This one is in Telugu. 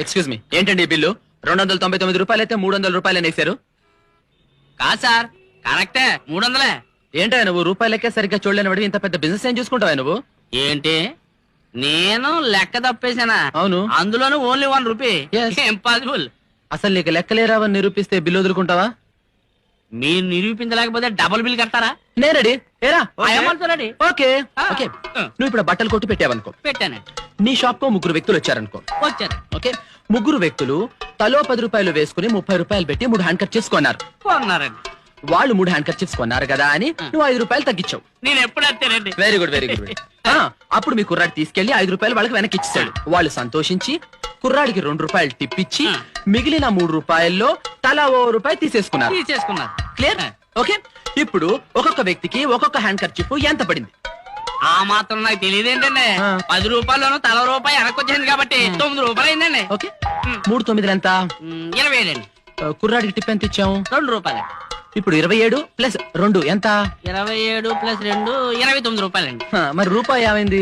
ఎక్స్క్యూజ్ మీ, ఏంటండి ఈ బిల్లు? 299 రూపాయలు అయితే 300 రూపాయలు వేశారు. కాదు సార్, కరెక్టే 300. ఏంటో నువ్వు రూపాయలకే సరిగ్గా చూడలేని వాడివి, ఇంత పెద్ద బిజినెస్ ఏం చూసుకుంటావా నువ్వు? ఏంటి నేను లెక్క తప్పేసానా? అవును. అందులోనూ ఓన్లీ 1 రూపీ. Yes. ఇంపాసిబుల్. అసలు నీకు లెక్కలేరావని నిరూపిస్తే బిల్లు వదులుకుంటావా? మీరు నిరూపించలేకపోతే డబుల్ బిల్ కడతారా? నే రెడీ. ఏరా రెడీ. ఓకే ఆ. ఓకే. నువ్వు ఇప్పుడు బట్టలు కొట్టి పెట్టావనుకో, పెట్టానండి. నీ షాప్ కో 3 వ్యక్తులు వచ్చారనుకో. వచ్చారు. ఓకే, 3 వ్యక్తులు తలో 10 రూపాయలు వేసుకుని 30 రూపాయలు పెట్టి 3 హ్యాండ్ కర్చీఫ్స్ కొన్నారు. కొన్నారండి. వాళ్ళు 3 హ్యాండ్ కర్చీఫ్స్ కొన్నారు కదా అని నువ్వు 5 రూపాయలు తగ్గించావు. నేను ఎప్పుడు అంతేనండి. Very good very good. అప్పుడు మీ కుర్రాడు తీసుకెళ్లి 5 రూపాయలు వాళ్ళకి వెనక్కి ఇచ్చాడు. వాళ్ళు సంతోషించి కుర్రాడికి 2 రూపాయలు టిప్పిచ్చి మిగిలిన 3 రూపాయల్లో తలా 1 రూపాయి తీసేసుకున్నారు. తీసేసుకున్నారు. క్లియర్? ఓకే, ఇప్పుడు ఒక్కొక్క వ్యక్తికి ఒక్కొక్క హ్యాండ్ కర్చీఫ్ ఎంత పడింది? ఆ మాత్రం నాకు తెలియదేంటండి. 10 రూపాయల్లోనూ తల రూపాయి వెనకొచ్చింది కాబట్టి 9 రూపాయలు అయిందండి. ఓకే, 3 9 ఎంత? 27 అండి. కుర్రాడికి టిప్ ఎంత ఇచ్చాము? 2 రూపాయలు. ఇప్పుడు 27 ప్లస్ 2 ఎంత? 27 ప్లస్ 2 29 రూపాయలండి. మరి రూపాయి ఏమైంది?